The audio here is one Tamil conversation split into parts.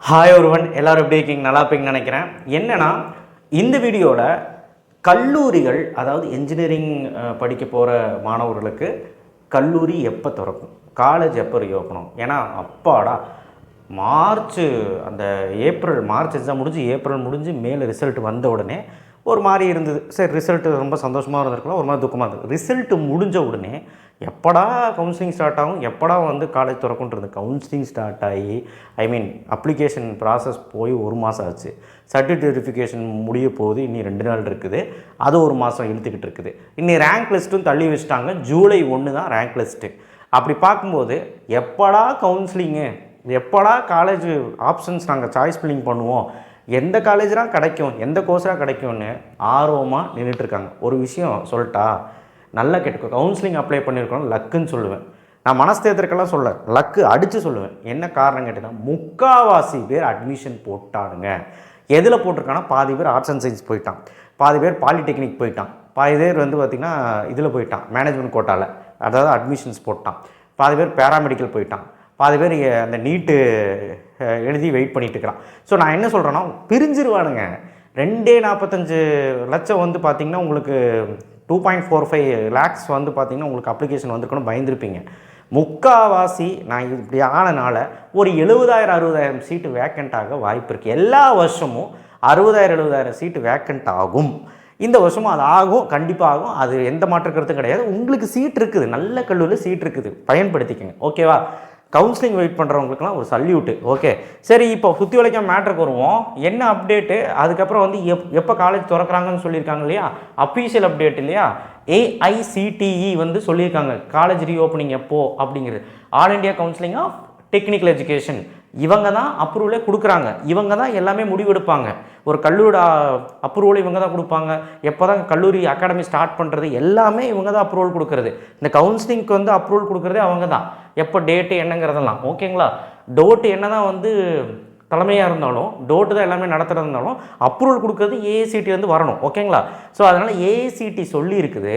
ஹாய் ஒருவன் எல்லாரும் எப்படி இருக்கீங்க? நல்லா இருப்பீங்கன்னு நினைக்கிறேன். என்னன்னா இந்த வீடியோவில் கல்லூரிகள், அதாவது என்ஜினியரிங் படிக்க போகிற மாணவர்களுக்கு கல்லூரி எப்போ திறக்கும், காலேஜ் எப்போ ரீஓப்பனும்? ஏன்னா அப்பாடா மார்ச் எக்ஸாம் முடிஞ்சு ஏப்ரல் முடிஞ்சு மேலே ரிசல்ட் வந்த உடனே ஒரு மாதிரி இருந்தது. சரி, ரிசல்ட்டு ரொம்ப சந்தோஷமாக இருந்திருக்கலாம், ஒரு மாதிரி துக்கமாக இருந்தது. ரிசல்ட்டு முடிஞ்ச உடனே எப்படா கவுன்சிலிங் ஸ்டார்ட் ஆகும், எப்படா காலேஜ் திறக்குன்றது. கவுன்சிலிங் ஸ்டார்ட் ஆகி அப்ளிகேஷன் ப்ராசஸ் போய் ஒரு மாதம் ஆச்சு. சர்டிஃபிகேட் வெரிஃபிகேஷன் முடிய போகுது, இன்னி 2 நாள் இருக்குது. அது ஒரு மாதம் இழுத்துக்கிட்டு இருக்குது. இன்னி ரேங்க் லிஸ்ட்டும் தள்ளி வச்சுட்டாங்க. ஜூலை 1 தான் ரேங்க் லிஸ்ட்டு. அப்படி பார்க்கும்போது எப்படா கவுன்சிலிங்கு, எப்படா காலேஜ் ஆப்ஷன்ஸ் நாங்கள் சாய்ஸ் ஃபில்லிங் பண்ணுவோம், எந்த காலேஜராக கிடைக்கும், எந்த கோர்ஸராக கிடைக்கும்னு ஆர்வமாக நின்றுட்டுருக்காங்க. ஒரு விஷயம் சொல்லிட்டா, நல்லா கேட்டுக்கோ. கவுன்சிலிங் அப்ளை பண்ணியிருக்கோம் லக்குன்னு சொல்லுவேன். நான் மனஸ்தேத்திற்கெல்லாம் சொல்ல, லக்கு அடித்து சொல்லுவேன். என்ன காரணம் கேட்டீங்கன்னா, முக்கால்வாசி பேர் அட்மிஷன் போட்டானுங்க. எதில் போட்டிருக்காங்கன்னா, பாதி பேர் ஆர்ட்ஸ் அண்ட் சயின்ஸ் போயிட்டான், பாதி பேர் பாலிடெக்னிக் போயிட்டான், பாதி பேர் பார்த்திங்கன்னா இதில் போயிட்டான் மேனேஜ்மெண்ட் கோட்டாவில், அதாவது அட்மிஷன்ஸ் போட்டான், பாதி பேர் பேராமெடிக்கல் போயிட்டான், பாதி பேர் அந்த நீட்டு எழுதி வெயிட் பண்ணிட்டு இருக்கிறான். ஸோ நான் என்ன சொல்கிறேன்னா, பிரிஞ்சிருவானுங்க. 2.45 லட்சம் பார்த்திங்கன்னா உங்களுக்கு 2.45 lakhs பார்த்திங்கன்னா உங்களுக்கு அப்ளிகேஷன் வந்திருக்கணும், பயந்துருப்பீங்க. முக்கால்வாசி நான் இப்படி ஆனனால ஒரு 70,000-60,000 சீட்டு வேக்கண்ட் ஆக வாய்ப்பு இருக்குது. எல்லா வருஷமும் 60,000-70,000 சீட்டு வேக்கண்ட் ஆகும். இந்த வருஷமும் அது ஆகும், கண்டிப்பாக ஆகும். அது எந்த மாற்று கருத்தும் கிடையாது. உங்களுக்கு சீட் இருக்குது, நல்ல கல்லூரியில் சீட் இருக்குது, பயன்படுத்திக்கங்க. ஓகேவா? கவுன்சிலிங் வெயிட் பண்ணுறவங்களுக்குலாம் ஒரு சல்யூட்டு. ஓகே, சரி, இப்போ சுற்றி வளைக்காம மேட்ருக்கு வருவோம். என்ன அப்டேட்டு? அதுக்கப்புறம் எப்போ காலேஜ் திறக்கிறாங்கன்னு சொல்லியிருக்காங்க இல்லையா, அஃபீஷியல் அப்டேட் இல்லையா. AICTE சொல்லியிருக்காங்க காலேஜ் ரீஓப்பனிங் எப்போ அப்படிங்கிறது. All India Council of Technical Education. இவங்க தான் அப்ரூவலே கொடுக்குறாங்க, இவங்க தான் எல்லாமே முடிவெடுப்பாங்க. ஒரு கல்லூரி அப்ரூவல் இவங்க தான் கொடுப்பாங்க. எப்போ தான் கல்லூரி அகாடமி ஸ்டார்ட் பண்ணுறது எல்லாமே இவங்க தான் அப்ரூவல் கொடுக்குறது. இந்த கவுன்சிலிங்க்கு அப்ரூவல் கொடுக்குறதே அவங்க தான். எப்போ டேட்டு என்னங்கிறதெல்லாம் ஓகேங்களா. டோட்டு என்ன தான் தலைமையாக இருந்தாலும், டோட்டு தான் எல்லாமே நடத்துகிறது இருந்தாலும், அப்ரூவல் கொடுக்குறது AICTE வரணும். ஓகேங்களா. ஸோ அதனால் AICTE சொல்லியிருக்குது.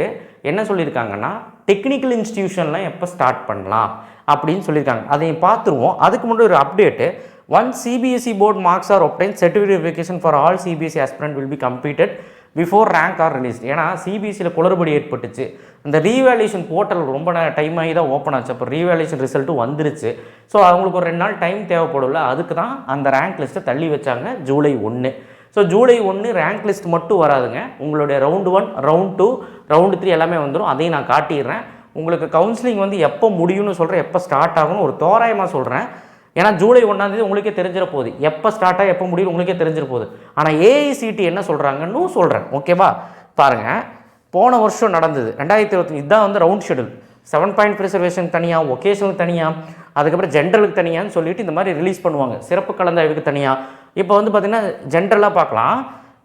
என்ன சொல்லியிருக்காங்கன்னா, டெக்னிக்கல் இன்ஸ்டிடியூஷன்லாம் எப்போ ஸ்டார்ட் பண்ணலாம் அப்படின்னு சொல்லியிருக்காங்க. அதையும் பார்த்துருவோம். அதுக்கு முன்னாடி ஒரு update. Once CBSE board marks are obtained, certificate verification for all CBSE aspirant will be completed before rank are released. ஏன்னா CBSEயில் குளறுபடி ஏற்பட்டுச்சு. இந்த ரீவேல்யூஷன் போர்ட்டல் ரொம்ப டைம் ஆகி தான் ஓப்பன் ஆச்சு. அப்போ ரீவேல்யூஷன் ரிசல்ட்டும் வந்துருச்சு. ஸோ அவங்களுக்கு ஒரு 2 நாள் டைம் தேவைப்படும்ல, அதுக்கு தான் அந்த ரேங்க் லிஸ்ட்டை தள்ளி வச்சாங்க July 1. So July 1 rank list மட்டும் வராதுங்க. உங்களுடைய ரவுண்டு 1, ரவுண்ட் 2, ரவுண்டு 3 எல்லாமே வந்துடும். அதையும் நான் காட்டிடுறேன். உங்களுக்கு கவுன்சிலிங் எப்போ முடியும்னு சொல்கிறேன், எப்போ ஸ்டார்ட் ஆகும்னு ஒரு தோராயமாக சொல்கிறேன். ஏன்னா ஜூலை 1 உங்களுக்கே தெரிஞ்சிட போகுது, எப்போ ஸ்டார்ட் ஆகி எப்போ முடியும் உங்களுக்கே தெரிஞ்சிட போகுது. ஆனால் AICTE என்ன சொல்கிறாங்கன்னு சொல்கிறேன். ஓகேவா? பாருங்கள், போன வருஷம் நடந்தது 2020. இதுதான் ரவுண்ட் ஷெடியூல். 7 பாயிண்ட் ரிசர்வேஷன் தனியாக, ஒகேஷனுக்கு தனியாக, அதுக்கப்புறம் ஜென்ரலுக்கு தனியான்னு சொல்லிட்டு இந்த மாதிரி ரிலீஸ் பண்ணுவாங்க. சிறப்பு கலந்தாய்வுக்கு தனியாக. இப்போ பார்த்திங்கன்னா ஜென்ரலாக பார்க்கலாம்.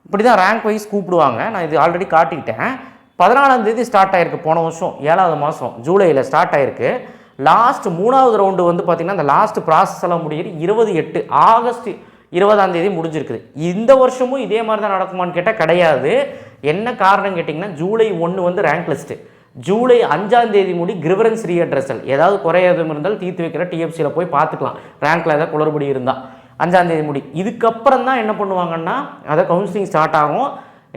இப்படி தான் ரேங்க் வைஸ் கூப்பிடுவாங்க. நான் இது ஆல்ரெடி காட்டிக்கிட்டேன். 14ஆம் தேதி ஸ்டார்ட் ஆகிருக்கு. போன வருஷம் 7வது மாதம் ஜூலையில் ஸ்டார்ட் ஆகிருக்கு. லாஸ்ட் 3வது ரவுண்டு பார்த்திங்கன்னா அந்த லாஸ்ட் ப்ராசஸ் எல்லாம் முடியுது 28 ஆகஸ்ட் 20ஆம் தேதி முடிஞ்சிருக்குது. இந்த வருஷமும் இதே மாதிரி தான் நடக்குமான்னு கேட்டால் கிடையாது. என்ன காரணம் கேட்டிங்கன்னா, ஜூலை 1 ரேங்க் லிஸ்ட்டு, ஜூலை 5ஆம் தேதி முடி கிரிவரன்ஸ் ரீஅட்ரஸல். ஏதாவது குறையாதும் இருந்தால் தீர்த்து வைக்கிற TFCயில் போய் பார்த்துக்கலாம். ரேங்க்கில் ஏதாவது குளறுபடி இருந்தால் 5ஆம் தேதி முடி. இதுக்கப்புறம் தான் என்ன பண்ணுவாங்கன்னா, அதை கவுன்சிலிங் ஸ்டார்ட் ஆகும்.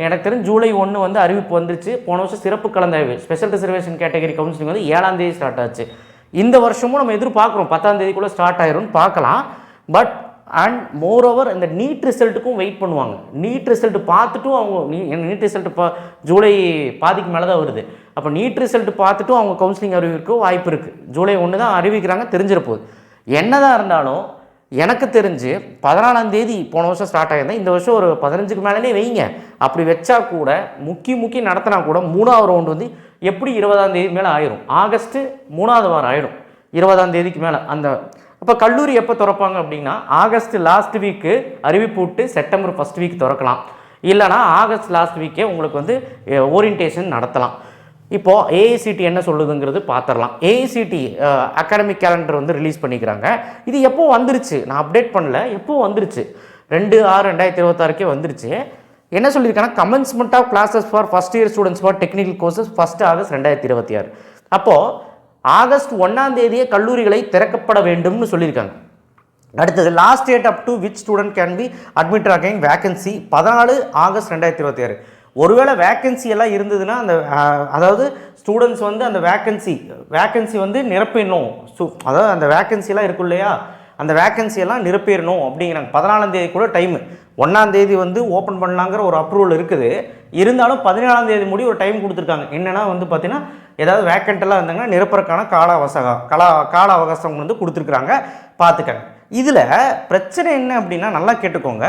எனக்கு தெரிஞ்சு ஜூலை 1 அறிவிப்பு வந்துருச்சு. போன வருஷம் சிறப்பு கலந்தாய்வு ஸ்பெஷல் ரிசர்வேஷன் கேட்டகரி கவுன்சிலிங் 7ஆம் தேதி ஸ்டார்ட் ஆச்சு. இந்த வருஷமும் நம்ம எதிர்பார்க்குறோம் 10ஆம் தேதிக்குள்ளே ஸ்டார்ட் ஆயிரும்னு பார்க்கலாம். பட் அண்ட் மோரோவர் இந்த நீட் ரிசல்ட்டுக்கும் வெயிட் பண்ணுவாங்க. நீட் ரிசல்ட் பார்த்துட்டும் அவங்க நீட் ரிசல்ட் ஜூலை பாதிக்கு மேலே தான் வருது. அப்போ நீட் ரிசல்ட் பார்த்துட்டும் அவங்க கவுன்சிலிங் அறிவிக்க வாய்ப்பு இருக்குது. ஜூலை 1 தான் அறிவிக்கிறாங்க, தெரிஞ்சிட போகுது. என்னதான் இருந்தாலும் எனக்கு தெரிஞ்சு 14ஆம் தேதி போன வருஷம் ஸ்டார்ட் ஆகியிருந்தேன். இந்த வருஷம் ஒரு 15க்கு மேலே வைங்க. அப்படி வச்சா கூட முக்கி நடத்தினா கூட 3வது ரவுண்டு எப்படி 20ஆம் தேதி மேலே ஆயிரும். ஆகஸ்ட்டு 3வது வாரம் ஆயிடும் 20ஆம் தேதிக்கு மேலே. அப்போ கல்லூரி எப்போ திறப்பாங்க அப்படின்னா, ஆகஸ்ட் லாஸ்ட் வீக்கு அறிவிப்பு விட்டு செப்டம்பர் ஃபஸ்ட் வீக் திறக்கலாம். இல்லைனா ஆகஸ்ட் லாஸ்ட் வீக்கே உங்களுக்கு ஓரியன்டேஷன் நடத்தலாம். இப்போது AICTE என்ன சொல்லுதுங்கிறது பார்த்துடலாம். AICTE அகாடமிக் கேலண்டர் ரிலீஸ் பண்ணிக்கிறாங்க. இது எப்போ வந்துருச்சு, நான் அப்டேட் பண்ணல, எப்போ வந்துருச்சு, 2/6/2026 வந்துருச்சு. என்ன சொல்லியிருக்காங்கன்னா, commencement of classes for first year students for technical courses 1 August 2026. அப்போது ஆகஸ்ட் 1ஆம் தேதியே கல்லூரிகளை திறக்கப்பட வேண்டும்னு சொல்லியிருக்காங்க. அடுத்தது last date up to which student can be admit again vacancy 14 August 2026. ஒருவேளை வேக்கன்சி எல்லாம் இருந்ததுன்னா அந்த அதாவது ஸ்டூடெண்ட்ஸ் வந்து அந்த வேக்கன்சி வந்து நிரப்பிடணும். அதாவது அந்த வேக்கன்சிலாம் இருக்கும் இல்லையா, அந்த வேக்கன்சியெல்லாம் நிரப்பிடணும் அப்படிங்கிறாங்க. 14ஆம் தேதி கூட டைமு, 1ஆம் தேதி வந்து ஓப்பன் பண்ணலாங்கிற ஒரு அப்ரூவல் இருக்குது. இருந்தாலும் 17ஆம் தேதி முடி ஒரு டைம் கொடுத்துருக்காங்க. என்னென்னா வந்து பார்த்திங்கன்னா ஏதாவது வேக்கண்ட்டெல்லாம் இருந்தாங்கன்னா நிரப்புறக்கான கால அவகாசம் வந்து கொடுத்துருக்குறாங்க, பார்த்துக்கங்க. இதில் பிரச்சனை என்ன அப்படின்னா நல்லா கேட்டுக்கோங்க.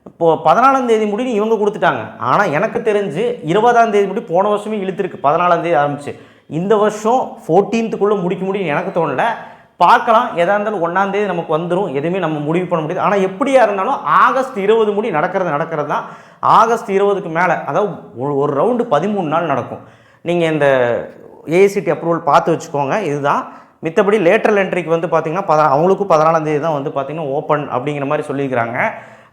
இப்போது 14ஆம் தேதி முடி இவங்க கொடுத்துட்டாங்க. ஆனால் எனக்கு தெரிஞ்சு 20ஆம் தேதி முடி போன வருஷமே இழுத்துருக்கு. 14ஆம் தேதி ஆரம்பிச்சு இந்த வருஷம் 14th முடிக்க முடியும் எனக்கு தோணலை. பார்க்கலாம், எதாக இருந்தாலும் 1ஆம் தேதி நமக்கு வந்துடும், எதுவுமே நம்ம முடிவு பண்ண முடியாது. ஆனால் எப்படியா இருந்தாலும் ஆகஸ்ட் 20 முடி நடக்கிறது தான். ஆகஸ்ட் 20க்கு மேலே, அதாவது ஒரு ரவுண்டு 13 நாள் நடக்கும். நீங்கள் இந்த ஏஐசிடி அப்ரூவல் பார்த்து வச்சுக்கோங்க. இதுதான் மித்தபடி லேட்டரல் என்ட்ரிக்கு வந்து பார்த்திங்கன்னா அவங்களுக்கும் 14ஆம் தேதி தான் வந்து பார்த்திங்கன்னா ஓப்பன் அப்படிங்கிற மாதிரி சொல்லியிருக்கிறாங்க.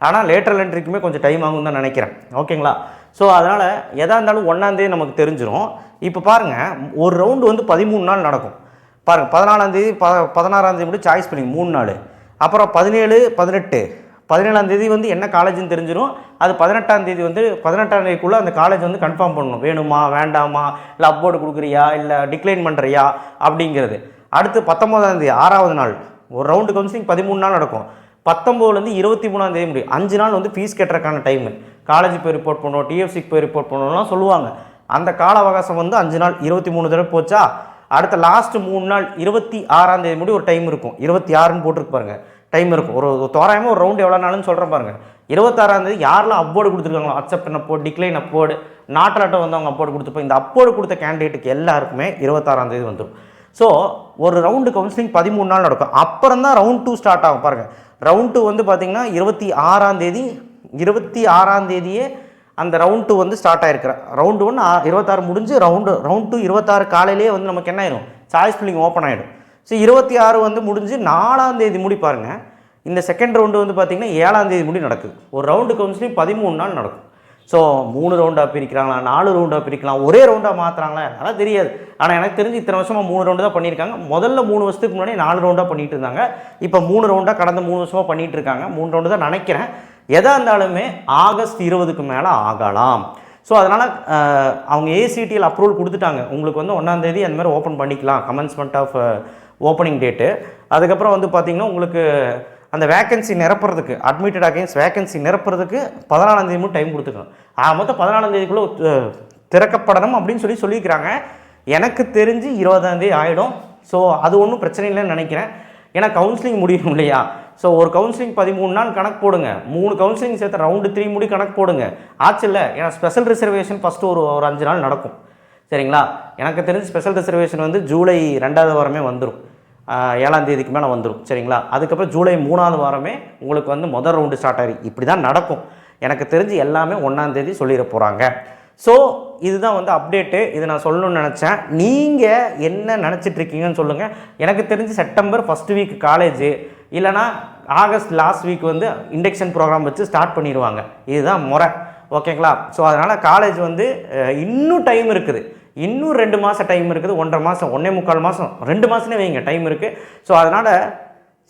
ஆனால் லேட்டரல் என்ட்ரிக்குமே கொஞ்சம் டைம் ஆகும் தான் நினைக்கிறேன். ஓகேங்களா? ஸோ அதனால் எதாக இருந்தாலும் 1ஆம் தேதி நமக்கு தெரிஞ்சிடும். இப்போ பாருங்கள், ஒரு ரவுண்டு வந்து 13 நாள் நடக்கும். பாருங்கள், 14ஆம் தேதி 16ஆம் தேதி மட்டும் சாய்ஸ் பண்ணி 3 நாள், அப்புறம் 17, 18, 17ஆம் தேதி வந்து என்ன காலேஜ்னு தெரிஞ்சிடும். அது 18ஆம் தேதி வந்து 18ஆம் தேதிக்குள்ளே அந்த காலேஜ் வந்து கன்ஃபார்ம் பண்ணணும், வேணுமா வேண்டாமா, இல்லை அப்போர்டு கொடுக்குறியா இல்லை டிக்ளைன் பண்ணுறியா அப்படிங்கிறது. அடுத்து 19ஆம் தேதி 6வது நாள் ஒரு ரவுண்டு கவுன்சிலிங் 13 நாள் நடக்கும். 19லேருந்து 23ஆம் தேதி முடியும். 5 நாள் வந்து ஃபீஸ் கட்டுறதுக்கான டைமு. காலேஜ் போய் ரிப்போர்ட் பண்ணணும், டிஎஃப்சிக்கு போய் ரிப்போர்ட் பண்ணணும்லாம் சொல்லுவாங்க. அந்த கால அவகாசம் வந்து 5 நாள், 23 தடவை போச்சா. அடுத்த லாஸ்ட்டு 3 நாள் 26ஆம் தேதி முடி ஒரு டைம் இருக்கும். 26ன்னு போட்டிருக்கு பாருங்கள், டைம் இருக்கும். ஒரு தோராயமாக ஒரு ரவுண்டு எவ்வளோ நாளுன்னு சொல்கிறேன் பாருங்கள். 26ஆம் தேதி யாரெல்லாம் அப்போர்டு கொடுத்துருக்காங்களோ, அக்செப்ட் அப்போர்டு, டிக்ளைன் அப்போர்டு, நாட்டாட்டம் வந்து அவங்க அப்போர்டு கொடுத்துப்போம். இந்த அப்போர்டு கொடுத்த கேண்டிடேட்டுக்கு எல்லாருக்குமே 26ஆம் தேதி வந்துடும். ஸோ ஒரு ரவுண்டு கவுன்சிலிங் 13 நாள் நடக்கும். அப்புறம் தான் ரவுண்ட் 2 ஸ்டார்ட் ஆகும். பாருங்கள், ரவுண்ட் 2 வந்து பார்த்திங்கன்னா 26ஆம் தேதியே அந்த ரவுண்ட் 2 வந்து ஸ்டார்ட் ஆகிருக்கிற. ரவுண்டு 1 26 முடிஞ்சு ரவுண்ட் 2 26 காலையிலேயே வந்து நமக்கு என்ன ஆயிடும், சாய்ஸ் ஃபில்லிங் ஓப்பன் ஆகிடும். ஸோ 26 வந்து முடிஞ்சு 4ஆம் தேதி முடி பாருங்கள். இந்த செகண்ட் ரவுண்டு வந்து பார்த்திங்கன்னா 7ஆம் தேதி முடி நடக்குது. ஒரு ரவுண்டு கவுன்சிலிங் 13 நாள் நடக்கும். ஸோ 3 ரவுண்டாக பிரிக்கிறாங்களா, 4 ரவுண்டாக பிரிக்கலாம், ஒரே ரவுண்டாக மாற்றுறாங்களா, அதெல்லாம் தெரியாது. ஆனால் எனக்கு தெரிஞ்சு இத்தனை வருஷமாக 3 ரவுண்டு தான் பண்ணியிருக்காங்க. முதல்ல 3 வருஷத்துக்கு முன்னாடி 4 ரவுண்டாக பண்ணிட்டு இருந்தாங்க. இப்போ 3 ரவுண்டாக கடந்த 3 வருஷமாக பண்ணிகிட்டு இருக்காங்க. 3 ரவுண்டு தான் நினைக்கிறேன். எதாக இருந்தாலுமே ஆகஸ்ட் 20க்கு மேலே ஆகலாம். ஸோ அதனால் அவங்க ஏசிடிஎல் அப்ரூவல் கொடுத்துட்டாங்க. உங்களுக்கு வந்து 1ஆம் தேதி அந்த மாதிரி ஓப்பன் பண்ணிக்கலாம், கமென்ஸ்மெண்ட் ஆஃப் ஓப்பனிங் டேட்டு. அதுக்கப்புறம் வந்து பார்த்திங்கன்னா உங்களுக்கு அந்த வேக்கன்சி நிரப்புறதுக்கு, அட்மிட்டட் அகைன்ஸ்ட் வேக்கன்சி நிரப்புறதுக்கு 14ஆம் தேதி மட்டும் டைம் கொடுத்துருக்கோம். மொத்தம் 14ஆம் தேதிக்குள்ளே திறக்கப்படணும் அப்படின்னு சொல்லியிருக்கிறாங்க. எனக்கு தெரிஞ்சு 20ஆம் தேதி ஆகிடும். ஸோ அது ஒன்றும் பிரச்சனை இல்லைன்னு நினைக்கிறேன். ஏன்னா கவுன்சிலிங் முடியும் இல்லையா. ஸோ ஒரு கவுன்சிலிங் 13 நாள் கணக்கு போடுங்க, 3 கவுன்சிலிங் சேர்த்து ரவுண்டு 3 முடி கணக்கு போடுங்க, ஆச்சு இல்லை. ஏன்னா ஸ்பெஷல் ரிசர்வேஷன் ஃபஸ்ட்டு ஒரு 5 நாள் நடக்கும், சரிங்களா. எனக்கு தெரிஞ்சு ஸ்பெஷல் ரிசர்வேஷன் வந்து ஜூலை 2வது வாரமே வந்துடும், 7ஆம் தேதிக்கு மேலே வந்துடும், சரிங்களா. அதுக்கப்புறம் ஜூலை 3வது வாரமே உங்களுக்கு வந்து முதல் ரவுண்டு ஸ்டார்ட் ஆகி இப்படி தான் நடக்கும். எனக்கு தெரிஞ்சு எல்லாமே 1ஆம் தேதி சொல்லிட போகிறாங்க. ஸோ இதுதான் வந்து அப்டேட்டு. இது நான் சொல்லணும்னு நினச்சேன். நீங்கள் என்ன நினச்சிட்ருக்கீங்கன்னு சொல்லுங்கள். எனக்கு தெரிஞ்சு செப்டம்பர் ஃபஸ்ட் வீக் காலேஜு, இல்லைனா ஆகஸ்ட் லாஸ்ட் வீக் வந்து இண்டக்ஷன் ப்ரோக்ராம் வச்சு ஸ்டார்ட் பண்ணிடுவாங்க. இதுதான் முறை, ஓகேங்களா. ஸோ அதனால் காலேஜ் வந்து இன்னும் டைம் இருக்குது, இன்னும் 2 மாதம் டைம் இருக்குது, 1.5 மாதம், 1.25 மாதம், 2 மாதமே வைங்க டைம் இருக்குது. ஸோ அதனால்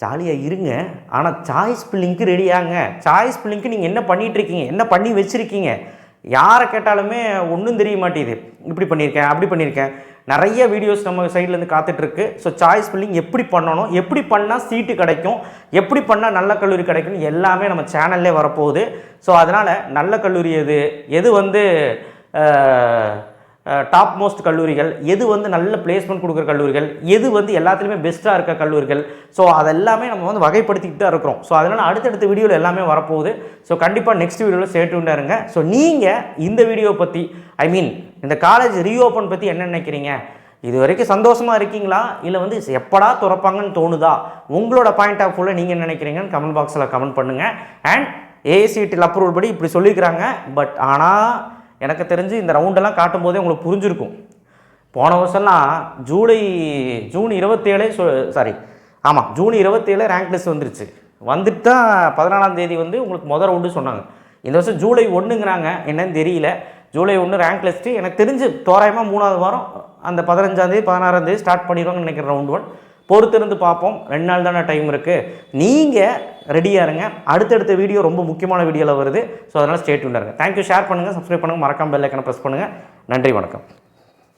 ஜாலியாக இருங்க. ஆனால் சாய்ஸ் ஃபில்லிங்க்கு ரெடியாங்க. சாய்ஸ் ஃபில்லிங்க்கு நீங்கள் என்ன பண்ணிகிட்ருக்கீங்க, என்ன பண்ணி வச்சுருக்கீங்க, யாரை கேட்டாலுமே ஒன்றும் தெரிய மாட்டேங்குது. இப்படி பண்ணியிருக்கேன், அப்படி பண்ணியிருக்கேன், நிறைய வீடியோஸ் நம்ம சைட்லேருந்து காத்துட்ருக்கு. ஸோ சாய்ஸ் ஃபில்லிங் எப்படி பண்ணணும், எப்படி பண்ணால் சீட்டு கிடைக்கும், எப்படி பண்ணால் நல்ல கல்லூரி கிடைக்கும்னு எல்லாமே நம்ம சேனல்லே வரப்போகுது. ஸோ அதனால் நல்ல கல்லூரி எது வந்து டாப் மோஸ்ட் கல்லூரிகள், எது வந்து நல்ல பிளேஸ்மெண்ட் கொடுக்குற கல்லூரிகள், எது வந்து எல்லாத்துலேயுமே பெஸ்ட்டாக இருக்க கல்லூரிகள், ஸோ அதெல்லாமே நம்ம வந்து வகைப்படுத்திக்கிட்டு தான் இருக்கிறோம். ஸோ அதனால் அடுத்தடுத்த வீடியோவில் எல்லாமே வரப்போகுது. ஸோ கண்டிப்பாக நெக்ஸ்ட் வீடியோவில் ஸ்டே டியூன்டா இருங்க. ஸோ நீங்கள் இந்த வீடியோ பற்றி, இந்த காலேஜ் ரீஓப்பன் பற்றி என்ன நினைக்கிறீங்க? இது வரைக்கும் சந்தோஷமாக இருக்கீங்களா, இல்லை வந்து எப்படா திறப்பாங்கன்னு தோணுதா? உங்களோட பாயிண்ட் ஆஃப் வியூவில் நீங்கள் என்ன நினைக்கிறீங்கன்னு கமெண்ட் பாக்ஸில் கமெண்ட் பண்ணுங்கள். அண்ட் ஏசிடிஎல் அப்ரூவல் படி இப்படி சொல்லிக்கிறாங்க. பட் ஆனால் எனக்கு தெரிஞ்சு இந்த ரவுண்டெல்லாம் காட்டும் போதே உங்களுக்கு புரிஞ்சிருக்கும். போன வருஷம்லாம் ஜூன் 27 ஜூன் 27 ரேங்க் லிஸ்ட் வந்துருச்சு. வந்துட்டு தான் 14ஆம் தேதி வந்து உங்களுக்கு முதல் ரவுண்டு சொன்னாங்க. இந்த வருஷம் ஜூலை 1ங்கிறாங்க, என்னன்னு தெரியல. ஜூலை 1 ரேங்க் லிஸ்ட்டு எனக்கு தெரிஞ்சு தோராயமாக 3வது வாரம் அந்த 15ஆம் தேதி 16ஆம் தேதி ஸ்டார்ட் பண்ணிடுவாங்கன்னு நினைக்கிறேன் ரவுண்ட் 1. பொறுத்திருந்து பார்ப்போம். 2 நாள் தானே டைம் இருக்குது. நீங்கள் ரெடியாக இருங்க. அடுத்தடுத்த வீடியோ ரொம்ப முக்கியமான வீடியோவில் வருது. ஸோ அதனால் ஸ்டே டியூன்டாக இருங்க. தேங்க்யூ. ஷேர் பண்ணுங்கள், சப்ஸ்கிரைப் பண்ணுங்கள், மறக்காம பெல் ஐக்கனை ப்ரெஸ் பண்ணுங்கள். நன்றி, வணக்கம்.